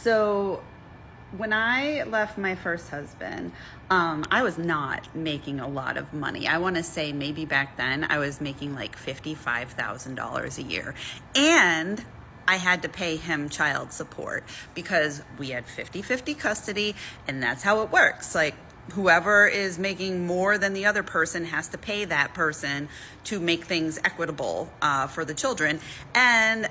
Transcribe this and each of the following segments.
So when I left my first husband, I was not making a lot of money. I want to say maybe back then I was making like $55,000 a year. And I had to pay him child support because we had 50-50 custody, and that's how it works. Like, whoever is making more than the other person has to pay that person to make things equitable for the children. And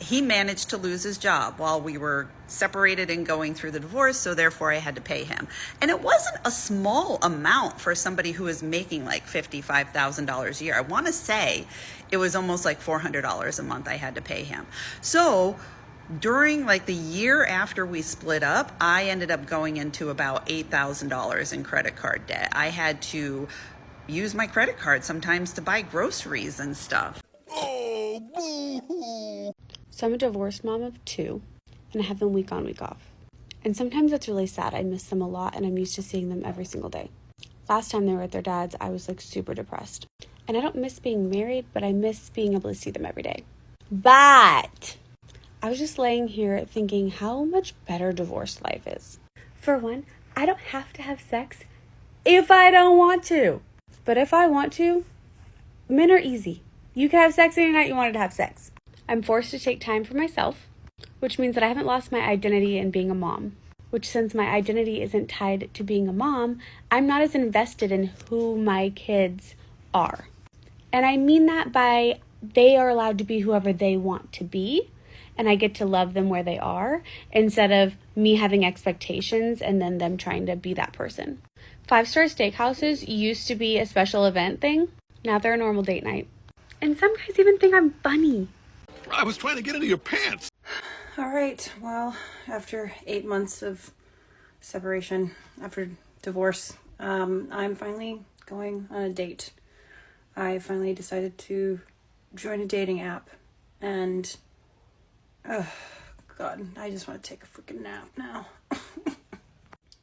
he managed to lose his job while we were separated and going through the divorce, so therefore I had to pay him. And it wasn't a small amount for somebody who was making like $55,000 a year. I want to say it was almost like $400 a month I had to pay him. So during like the year after we split up, I ended up going into about $8,000 in credit card debt. I had to use my credit card sometimes to buy groceries and stuff. Oh, boo-hoo. So I'm a divorced mom of 2, and I have them week on, week off. And sometimes it's really sad. I miss them a lot, and I'm used to seeing them every single day. Last time they were at their dad's, I was like super depressed. And I don't miss being married, but I miss being able to see them every day. But I was just laying here thinking how much better divorced life is. For one, I don't have to have sex if I don't want to. But if I want to, men are easy. You can have sex any night you wanted to have sex. I'm forced to take time for myself, which means that I haven't lost my identity in being a mom. Which, since my identity isn't tied to being a mom, I'm not as invested in who my kids are. And I mean that by they are allowed to be whoever they want to be, and I get to love them where they are, instead of me having expectations and then them trying to be that person. 5-star steakhouses used to be a special event thing. Now they're a normal date night. And some guys even think I'm funny. I was trying to get into your pants. All right, well, after 8 months of separation, after divorce, I'm finally going on a date. I finally decided to join a dating app, and God, I just want to take a freaking nap now.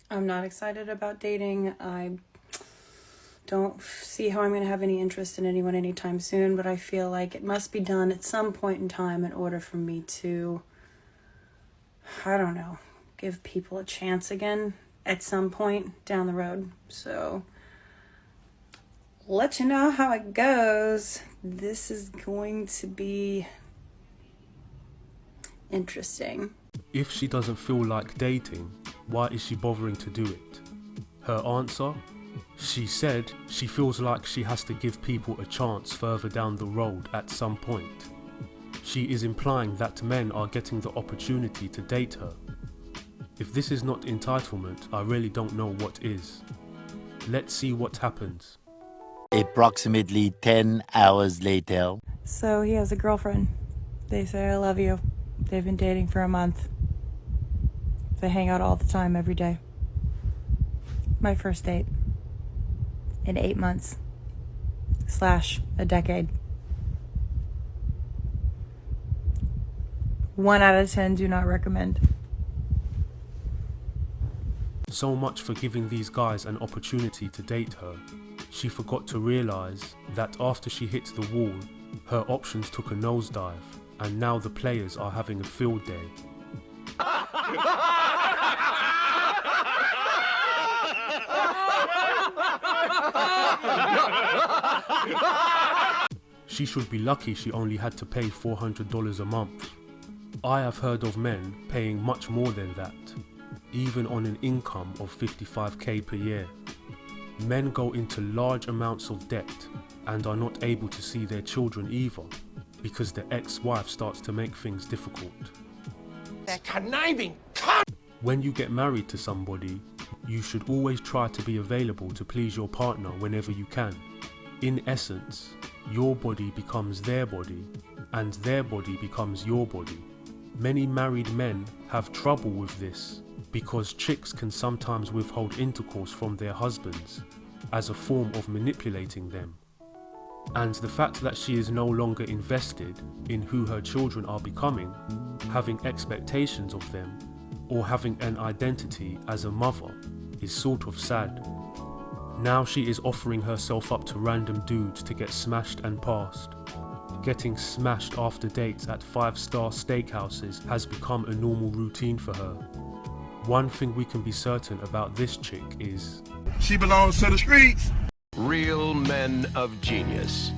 I'm not excited about dating. I don't see how I'm going to have any interest in anyone anytime soon, but I feel like it must be done at some point in time in order for me to, I don't know, give people a chance again at some point down the road. So, let you know how it goes. This is going to be interesting. If she doesn't feel like dating, why is she bothering to do it? Her answer? She said she feels like she has to give people a chance further down the road at some point. She is implying that men are getting the opportunity to date her. If this is not entitlement, I really don't know what is. Let's see what happens. Approximately 10 hours later. So he has a girlfriend. They say I love you. They've been dating for a month. They hang out all the time, every day. My first date. In 8 months. / a decade. 1 out of 10 do not recommend. So much for giving these guys an opportunity to date her. She forgot to realise that after she hit the wall, her options took a nosedive, and now the players are having a field day. She should be lucky she only had to pay $400 a month. I have heard of men paying much more than that, even on an income of $55k per year. Men go into large amounts of debt and are not able to see their children either, because the ex-wife starts to make things difficult. That conniving cunt! When you get married to somebody, you should always try to be available to please your partner whenever you can. In essence, your body becomes their body, and their body becomes your body. Many married men have trouble with this, because chicks can sometimes withhold intercourse from their husbands as a form of manipulating them. And the fact that she is no longer invested in who her children are becoming, having expectations of them, or having an identity as a mother, is sort of sad. Now she is offering herself up to random dudes to get smashed and passed. Getting smashed after dates at 5-star steakhouses has become a normal routine for her. One thing we can be certain about this chick is She belongs to the streets. Real men of genius.